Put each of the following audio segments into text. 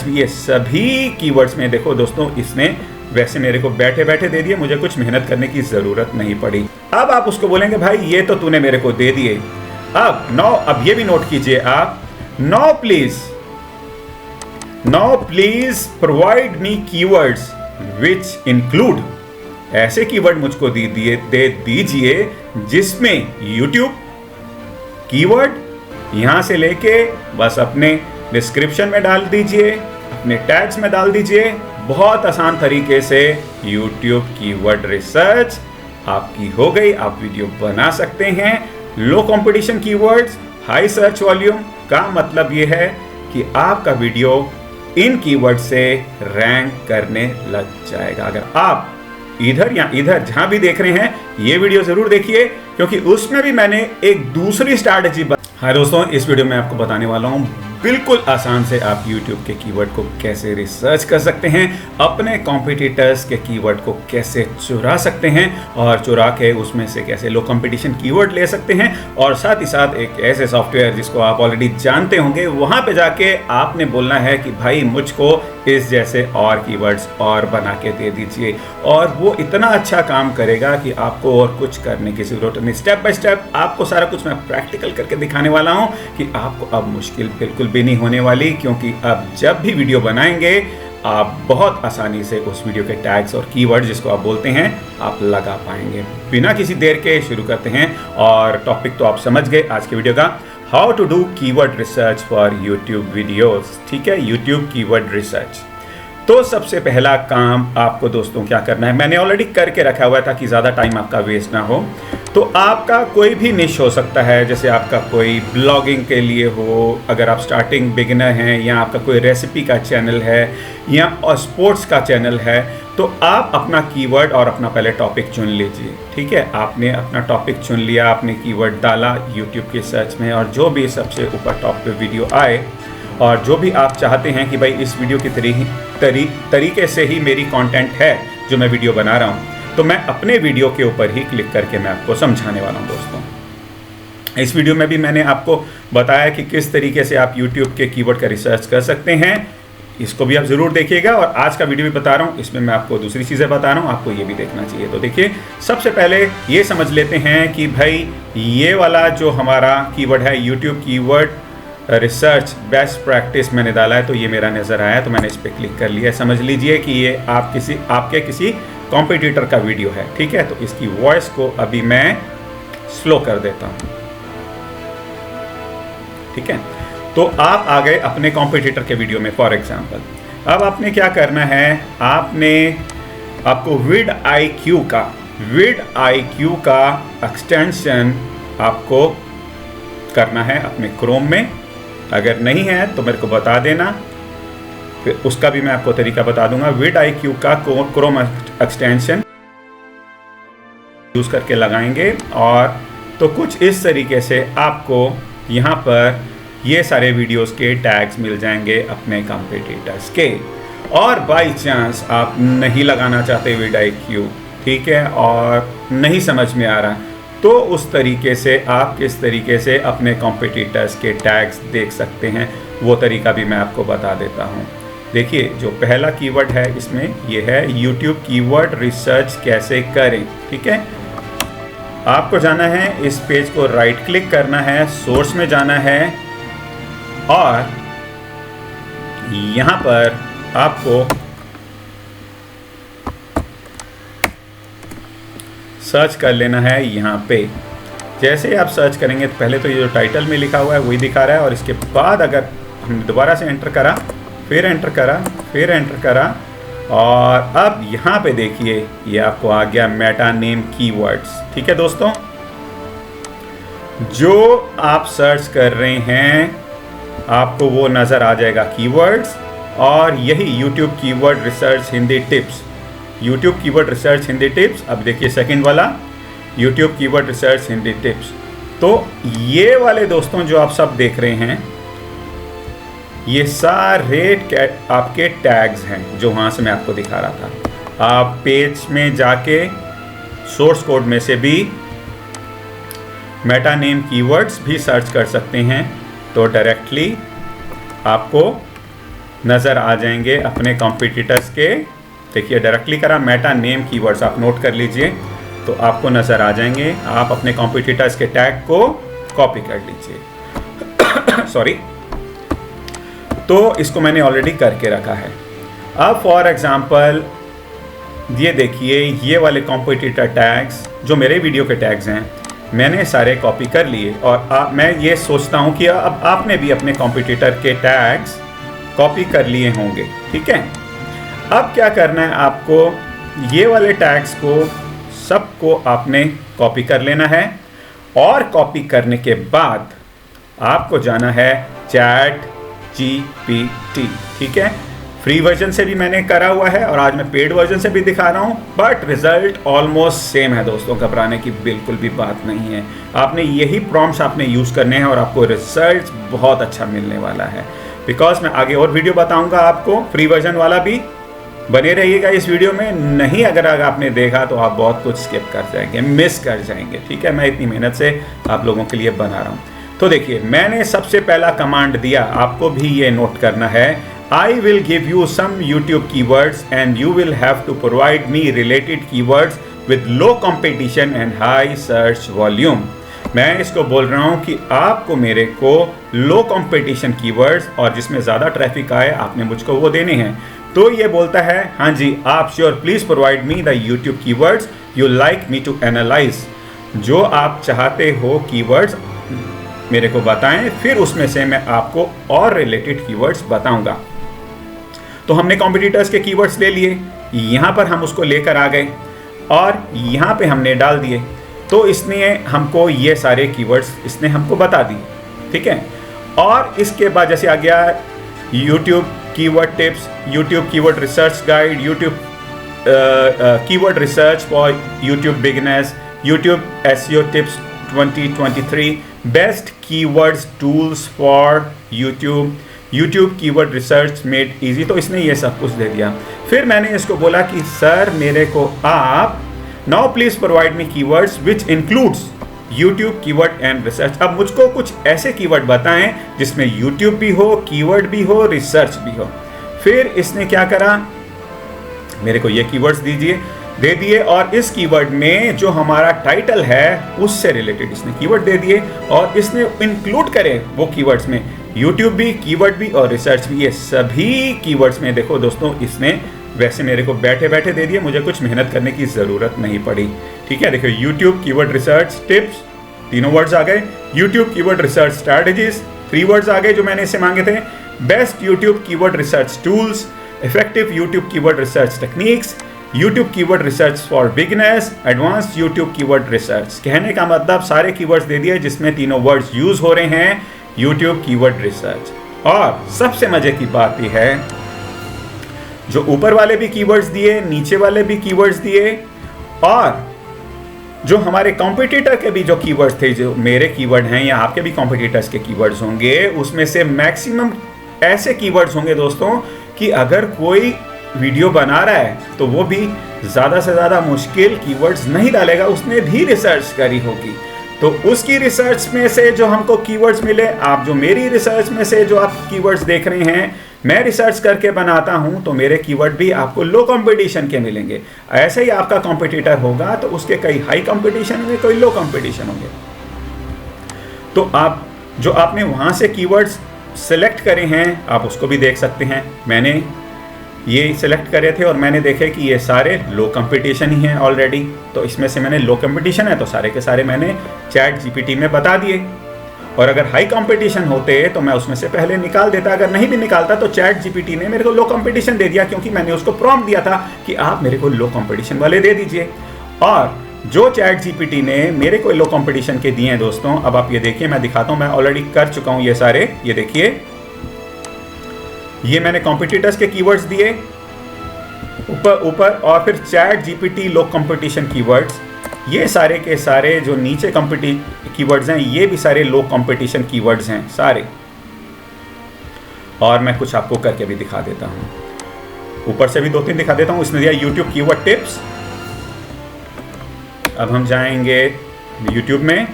ये सभी कीवर्ड्स में देखो दोस्तों, इसने वैसे मेरे को बैठे बैठे दे दिए, मुझे कुछ मेहनत करने की जरूरत नहीं पड़ी। अब आप उसको बोलेंगे भाई ये तो तूने मेरे को दे दिए। अब ये भी नोट कीजिए आप, now please provide me keywords which include, ऐसे कीवर्ड मुझको दे दीजिए जिसमें YouTube कीवर्ड यहां से लेके बस अपने डिस्क्रिप्शन में डाल दीजिए, अपने टैग्स में डाल दीजिए। बहुत आसान तरीके से YouTube कीवर्ड रिसर्च आपकी हो गई, आप वीडियो बना सकते हैं। Low competition keywords, high search volume का मतलब यह है कि आपका वीडियो इन कीवर्ड से रैंक करने लग जाएगा। अगर आप इधर या इधर जहां भी देख रहे हैं, ये वीडियो जरूर देखिए, क्योंकि उसमें भी मैंने एक दूसरी स्ट्रैटेजी। हाँ दोस्तों, इस वीडियो में आपको बताने वाला हूं बिल्कुल आसान से आप YouTube के कीवर्ड को कैसे रिसर्च कर सकते हैं, अपने कॉम्पिटिटर्स के कीवर्ड को कैसे चुरा सकते हैं और चुरा के उसमें से कैसे लो कंपटीशन कीवर्ड ले सकते हैं। और साथ ही साथ एक ऐसे सॉफ्टवेयर जिसको आप ऑलरेडी जानते होंगे, वहां पे जाके आपने बोलना है कि भाई मुझको इस जैसे और कीवर्ड्स और बना के दे दीजिए, और वो इतना अच्छा काम करेगा कि आपको और कुछ करने की जरूरत नहीं। स्टेप बाय स्टेप आपको सारा कुछ मैं प्रैक्टिकल करके दिखाने वाला हूं कि आपको अब मुश्किल बिल्कुल भी नहीं होने वाली, क्योंकि अब जब भी वीडियो बनाएंगे आप बहुत आसानी से उस वीडियो के टैग्स और कीवर्ड जिसको आप बोलते हैं आप लगा पाएंगे। बिना किसी देर के शुरू करते हैं, और टॉपिक तो आप समझ गए आज के वीडियो का, how to do keyword research for YouTube videos. ठीक है, यूट्यूब कीवर्ड रिसर्च। तो सबसे पहला काम आपको दोस्तों क्या करना है, मैंने ऑलरेडी करके रखा हुआ था कि ज़्यादा टाइम आपका वेस्ट ना हो। तो आपका कोई भी निश हो सकता है, जैसे आपका कोई ब्लॉगिंग के लिए हो, अगर आप स्टार्टिंग बिगिनर हैं, या आपका कोई रेसिपी का चैनल है, या स्पोर्ट्स का चैनल है, तो आप अपना कीवर्ड और अपना पहले टॉपिक चुन लीजिए। ठीक है, आपने अपना टॉपिक चुन लिया, आपने कीवर्ड डाला यूट्यूब के सर्च में, और जो भी सबसे ऊपर टॉप पे वीडियो आए, और जो भी आप चाहते हैं कि भाई इस वीडियो की तरीके से ही मेरी कंटेंट है जो मैं वीडियो बना रहा हूं, तो मैं अपने वीडियो के ऊपर ही क्लिक करके मैं आपको समझाने वाला हूं दोस्तों। इस वीडियो में भी मैंने आपको बताया कि किस तरीके से आप YouTube के कीवर्ड का रिसर्च कर सकते हैं, इसको भी आप ज़रूर देखिएगा। और आज का वीडियो भी बता रहा हूँ, इसमें मैं आपको दूसरी चीज़ें बता रहा हूँ, आपको ये भी देखना चाहिए। तो देखिए, सबसे पहले ये समझ लेते हैं कि भाई ये वाला जो हमारा कीवर्ड है, YouTube keyword research best practice मैंने डाला है, तो ये मेरा नज़र आया, तो मैंने इस पर क्लिक कर लिया। समझ लीजिए कि ये आपके किसी कॉम्पिटिटर का वीडियो है। ठीक है, तो इसकी वॉइस को अभी मैं स्लो कर देता हूँ। ठीक है, तो आप आ गए अपने कॉम्पिटिटर के वीडियो में फॉर एग्जांपल। अब आपने क्या करना है, आपको vidIQ का एक्सटेंशन आपको करना है अपने क्रोम में। अगर नहीं है तो मेरे को बता देना, फिर उसका भी मैं आपको तरीका बता दूंगा। vidIQ का क्रोम एक्सटेंशन यूज करके लगाएंगे, और तो कुछ इस तरीके से आपको यहाँ पर ये सारे वीडियोस के टैग्स मिल जाएंगे अपने कॉम्पिटिटर्स के। और बाई चांस आप नहीं लगाना चाहते vidIQ, ठीक है, और नहीं समझ में आ रहा, तो उस तरीके से आप किस तरीके से अपने कॉम्पिटिटर्स के टैग्स देख सकते हैं, वो तरीका भी मैं आपको बता देता हूँ। देखिए, जो पहला कीवर्ड है इसमें ये है YouTube कीवर्ड रिसर्च कैसे करें। ठीक है, आपको जाना है, इस पेज को राइट क्लिक करना है, सोर्स में जाना है, और यहाँ पर आपको सर्च कर लेना है। यहाँ पे जैसे ही आप सर्च करेंगे तो पहले तो ये जो टाइटल में लिखा हुआ है वही दिखा रहा है, और इसके बाद अगर हमने दोबारा से एंटर करा, फिर एंटर करा, फिर एंटर करा, और अब यहाँ पे देखिए ये आपको आ गया मेटा नेम कीवर्ड्स। ठीक है दोस्तों, जो आप सर्च कर रहे हैं आपको वो नज़र आ जाएगा कीवर्ड्स, और यही YouTube keyword research Hindi tips, YouTube keyword research Hindi tips. अब देखिए सेकंड वाला YouTube keyword research Hindi tips. तो ये वाले दोस्तों जो आप सब देख रहे हैं, ये सारे आपके टैग्स हैं जो वहाँ से मैं आपको दिखा रहा था। आप पेज में जाके सोर्स कोड में से भी मेटा नेम कीवर्ड्स भी सर्च कर सकते हैं, तो डायरेक्टली आपको नज़र आ जाएंगे अपने कॉम्पिटिटर्स के। देखिए डायरेक्टली करा मेटा नेम कीवर्ड्स, आप नोट कर लीजिए तो आपको नज़र आ जाएंगे। आप अपने कॉम्पिटिटर्स के टैग को कॉपी कर लीजिए सॉरी। तो इसको मैंने ऑलरेडी करके रखा है। अब फॉर एग्जांपल ये देखिए, ये वाले कॉम्पिटिटर टैग्स जो मेरे वीडियो के टैग्स हैं मैंने सारे कॉपी कर लिए, और मैं ये सोचता हूँ कि अब आपने भी अपने कॉम्पिटिटर के टैग्स कॉपी कर लिए होंगे। ठीक है, अब क्या करना है आपको, ये वाले टैग्स को सबको आपने कॉपी कर लेना है, और कॉपी करने के बाद आपको जाना है चैट जीपीटी। ठीक है, फ्री वर्जन से भी मैंने करा हुआ है और आज मैं पेड वर्जन से भी दिखा रहा हूँ, बट रिजल्ट ऑलमोस्ट सेम है दोस्तों, घबराने की बिल्कुल भी बात नहीं है। आपने यही प्रॉम्प्ट्स आपने यूज़ करने हैं और आपको रिजल्ट बहुत अच्छा मिलने वाला है। बिकॉज मैं आगे और वीडियो बताऊंगा आपको फ्री वर्जन वाला भी, बने रहिएगा इस वीडियो में। नहीं अगर आपने देखा तो आप बहुत कुछ स्किप कर जाएंगे, मिस कर जाएंगे। ठीक है, मैं इतनी मेहनत से आप लोगों के लिए बना रहा हूँ। तो देखिए मैंने सबसे पहला कमांड दिया, आपको भी ये नोट करना है। I will give you some YouTube keywords and you will have to provide me related keywords with low competition and high search volume। मैं इसको बोल रहा हूँ कि आपको मेरे को लो कंपटीशन कीवर्ड्स और जिसमें ज़्यादा ट्रैफिक आए आपने मुझको वो देने हैं। तो ये बोलता है हाँ जी, आप sure please provide me the YouTube keywords you like me to analyse. जो आप चाहते हो कीवर्ड्स मेरे को बताएं, फिर उसमें से मैं आपको और रिलेटेड कीवर्ड्स बताऊंगा। तो हमने कॉम्पिटिटर्स के कीवर्ड्स ले लिए, यहाँ पर हम उसको लेकर आ गए और यहाँ पे हमने डाल दिए। तो इसने हमको ये सारे कीवर्ड्स इसने हमको बता दिए। ठीक है, और इसके बाद जैसे आ गया YouTube keyword tips, YouTube keyword research guide, YouTube keyword research for YouTube beginners, YouTube SEO tips 2023, best keywords tools for YouTube keyword research made easy. तो इसने ये सब कुछ दे दिया। फिर मैंने इसको बोला कि सर मेरे को आप now please provide me keywords which includes YouTube keyword and research. अब मुझको कुछ ऐसे कीवर्ड बताएं जिसमें YouTube भी हो, कीवर्ड भी हो, रिसर्च भी हो। फिर इसने क्या करा, मेरे को ये कीवर्ड्स दे दिए और इस कीवर्ड में जो हमारा टाइटल है उससे रिलेटेड इसने कीवर्ड दे दिए, और इसने इंक्लूड करे वो कीवर्ड्स में YouTube भी, कीवर्ड भी और रिसर्च भी। ये सभी कीवर्ड्स में देखो दोस्तों इसने वैसे मेरे को बैठे बैठे दे दिए, मुझे कुछ मेहनत करने की ज़रूरत नहीं पड़ी। ठीक है, देखो YouTube कीवर्ड रिसर्च टिप्स, तीनों वर्ड्स आ गए। YouTube keyword research strategies, 3 words आ गए जो मैंने इससे मांगे थे। Best YouTube keyword research tools, effective YouTube keyword research techniques, YouTube keyword research for beginners, advance YouTube keyword research. कहने का मतलब सारे कीवर्ड्स दे दिए जिसमें तीनों वर्ड्स यूज हो रहे हैं YouTube कीवर्ड रिसर्च। और सबसे मजे की बात यह है, जो ऊपर वाले भी कीवर्ड्स दिए, नीचे वाले भी कीवर्ड्स दिए, और जो हमारे कॉम्पिटिटर के भी जो कीवर्ड्स थे, जो मेरे कीवर्ड हैं या आपके भी कॉम्पिटिटर्स के कीवर्ड्स होंगे, उसमें से मैक्सिमम ऐसे कीवर्ड्स होंगे दोस्तों कि अगर कोई वीडियो बना रहा है तो वो भी ज़्यादा से ज़्यादा मुश्किल कीवर्ड्स नहीं डालेगा, उसने भी रिसर्च करी होगी। तो उसकी रिसर्च में से जो हमको कीवर्ड्स मिले, आप जो मेरी रिसर्च में से जो आप कीवर्ड्स देख रहे हैं, मैं रिसर्च करके बनाता हूं, तो मेरे कीवर्ड भी आपको लो कंपटीशन के मिलेंगे। ऐसे ही आपका कॉम्पिटिटर होगा तो उसके कई हाई कंपटीशन होंगे, कोई लो कंपटीशन होंगे। तो आप जो आपने वहां से कीवर्ड्स सेलेक्ट करे हैं आप उसको भी देख सकते हैं। मैंने ये सिलेक्ट करे थे और मैंने देखे कि ये सारे लो कंपटीशन ही हैं ऑलरेडी, तो इसमें से मैंने लो कंपटीशन है तो सारे के सारे मैंने चैट जीपीटी में बता दिए। और अगर हाई कंपटीशन होते तो मैं उसमें से पहले निकाल देता, अगर नहीं भी निकालता तो चैट जीपीटी ने मेरे को लो कंपटीशन दे दिया, क्योंकि मैंने उसको प्रॉम्प्ट दिया था कि आप मेरे को लो कंपटीशन वाले दे दीजिए। और जो चैट जीपीटी ने मेरे को लो कंपटीशन के दिए हैं दोस्तों, अब आप ये देखिए, मैं दिखाता हूँ, मैं ऑलरेडी कर चुका हूँ ये सारे। ये देखिए, ये मैंने कॉम्पिटिटर्स के कीवर्ड्स दिए ऊपर और फिर चैट जीपीटी लो कंपटीशन कीवर्ड्स, ये सारे के सारे जो नीचे कीवर्ड्स हैं ये भी सारे लो कंपटीशन कीवर्ड्स हैं सारे। और मैं कुछ आपको करके भी दिखा देता हूं, ऊपर से भी 2-3 दिखा देता हूं। इसने दिया YouTube कीवर्ड टिप्स। अब हम जाएंगे YouTube में,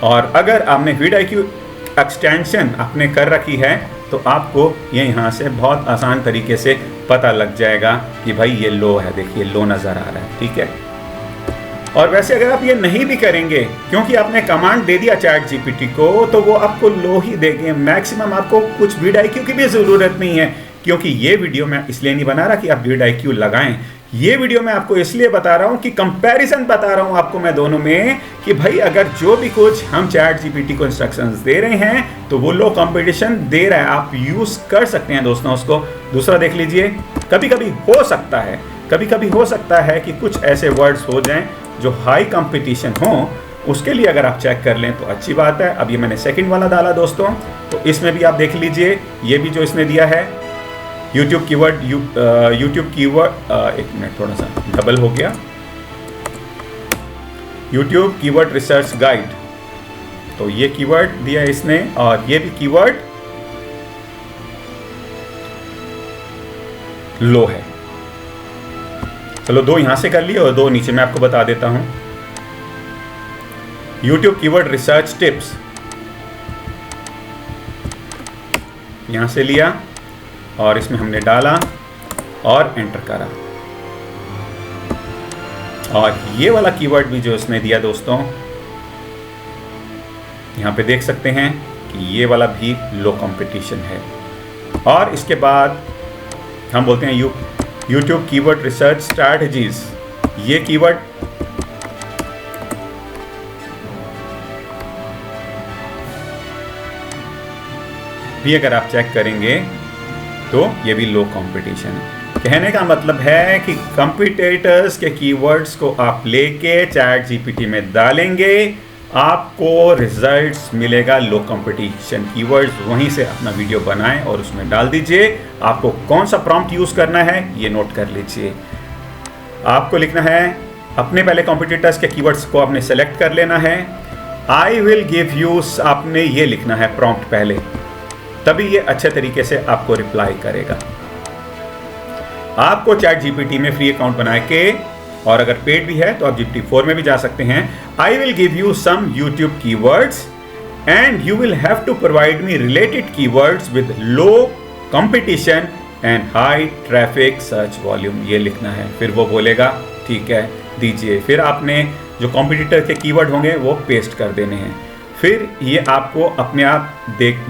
और अगर आपने VidIQ क्विक एक्सटेंशन आपने कर रखी है तो आपको ये यहाँ से बहुत आसान तरीके से पता लग जाएगा कि भाई ये लो है, देखिए लो नज़र आ रहा है, ठीक है। और वैसे अगर आप ये नहीं भी करेंगे, क्योंकि आपने कमांड दे दिया चैट जीपीटी को, तो वो आपको लो ही देंगे मैक्सिमम। आपको कुछ बिल्ड IQ की भी ज़रूरत नहीं है, क्योंकि ये वीडियो मैं इसलिए नहीं बना रहा कि आप बिल्ड IQ लगाएं। ये वीडियो मैं आपको इसलिए बता रहा हूँ कि कंपैरिजन बता रहा हूँ आपको मैं दोनों में, कि भाई अगर जो भी कुछ हम चैट जीपीटी को इंस्ट्रक्शंस दे रहे हैं तो वो लो कंपटीशन दे रहा है, आप यूज़ कर सकते हैं दोस्तों उसको। दूसरा देख लीजिए, कभी कभी हो सकता है कि कुछ ऐसे वर्ड्स हो जाएं जो हाई कंपटीशन हो, उसके लिए अगर आप चेक कर लें तो अच्छी बात है। अब ये मैंने सेकंड वाला डाला दोस्तों, तो इसमें भी आप देख लीजिए, ये भी जो इसने दिया है यूट्यूब कीवर्ड, एक मिनट थोड़ा सा डबल हो गया, यूट्यूब कीवर्ड रिसर्च गाइड, तो ये कीवर्ड दिया इसने, और ये भी कीवर्ड लो है। चलो दो यहां से कर लिए और दो नीचे मैं आपको बता देता हूं। यूट्यूब कीवर्ड रिसर्च टिप्स यहां से लिया और इसमें हमने डाला और एंटर करा, और ये वाला कीवर्ड भी जो इसने दिया दोस्तों, यहां पे देख सकते हैं कि ये वाला भी लो कंपटीशन है। और इसके बाद हम बोलते हैं यूट्यूब कीवर्ड रिसर्च स्ट्रैटेजीज, ये कीवर्ड भी अगर आप चेक करेंगे तो ये भी लो कंपटीशन है। कहने का मतलब है कि कंपटीटर्स के कीवर्ड्स को आप लेके चैट जीपीटी में डालेंगे, आपको रिजल्ट्स मिलेगा लो कंपटीशन कीवर्ड्स। वहीं से अपना वीडियो बनाएं और उसमें डाल दीजिए। आपको कौन सा प्रॉम्प्ट यूज़ करना है ये नोट कर लीजिए। आपको लिखना है अपने पहले कंपटीटर्स के कीवर्ड्स को आपने सेलेक्ट कर लेना है। आई विल गिव यू, आपने ये लिखना है प्रॉम्प्ट पहले, तभी ये अच्छे तरीके से आपको रिप्लाई करेगा। आपको चैट जीपीटी में फ्री अकाउंट बना के, और अगर पेड भी है तो आप GPT-4 में भी जा सकते हैं। I will give you some YouTube keywords and you will have to provide me related keywords with low competition and high traffic search volume, ये लिखना है। फिर वो बोलेगा ठीक है दीजिए, फिर आपने जो कॉम्पिटिटर के कीवर्ड होंगे वो पेस्ट कर देने हैं। फिर ये आपको अपने आप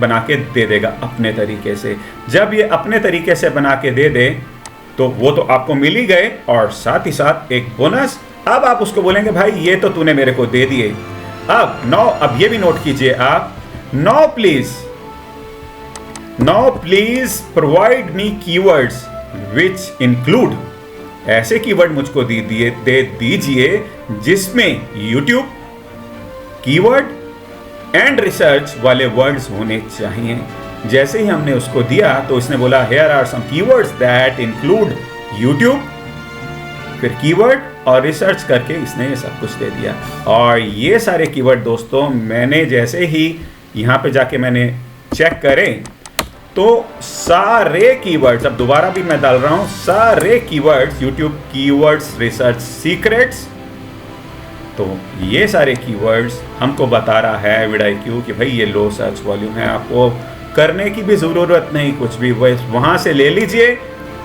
बना के दे देगा अपने तरीके से। जब ये अपने तरीके से बना के दे दे तो वो तो आपको मिल ही गए, और साथ ही साथ एक बोनस। अब आप उसको बोलेंगे भाई ये तो तूने मेरे को दे दिए। अब ये भी नोट कीजिए आप, now please provide me keywords which include, ऐसे कीवर्ड मुझको दे दीजिए जिसमें यूट्यूब कीवर्ड एंड रिसर्च वाले वर्ड्स होने चाहिए। जैसे ही हमने उसको दिया तो इसने बोला here are some keywords that include YouTube, फिर कीवर्ड और रिसर्च करके इसने ये सब कुछ दे दिया। और ये सारे कीवर्ड दोस्तों मैंने जैसे ही यहाँ पे जाके मैंने चेक करें तो सारे कीवर्ड्स, अब दोबारा भी मैं डाल रहा हूँ, सारे keywords YouTube keywords research secrets, तो ये सारे कीवर्ड्स हमको बता रहा है vidIQ कि भाई ये लो सर्च वॉल्यूम है। आपको करने की भी ज़रूरत नहीं, कुछ भी वहाँ से ले लीजिए,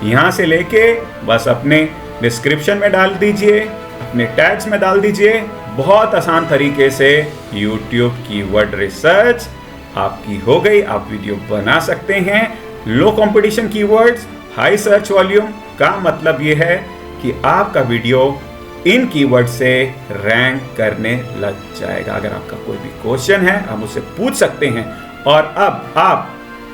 यहाँ से लेके बस अपने डिस्क्रिप्शन में डाल दीजिए, अपने टैग्स में डाल दीजिए। बहुत आसान तरीके से यूट्यूब कीवर्ड रिसर्च आपकी हो गई, आप वीडियो बना सकते हैं। Low competition keywords, high search volume का मतलब ये है कि आपका वीडियो इन कीवर्ड से रैंक करने लग जाएगा। अगर आपका कोई भी क्वेश्चन है आप मुझसे पूछ सकते हैं। और अब आप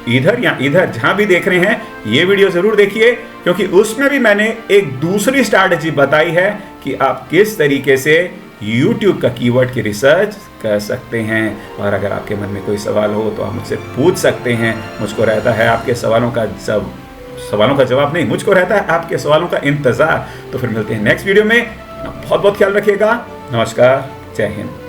इधर या इधर जहां भी देख रहे हैं ये वीडियो जरूर देखिए, क्योंकि उसमें भी मैंने एक दूसरी स्ट्रैटेजी बताई है कि आप किस तरीके से YouTube का कीवर्ड की रिसर्च कर सकते हैं। और अगर आपके मन में कोई सवाल हो तो आप मुझसे पूछ सकते हैं। मुझको रहता है आपके सवालों का जवाब नहीं, मुझको रहता है आपके सवालों का इंतजार। तो फिर मिलते हैं नेक्स्ट वीडियो में। बहुत बहुत ख्याल रखिएगा। नमस्कार, जय हिंद।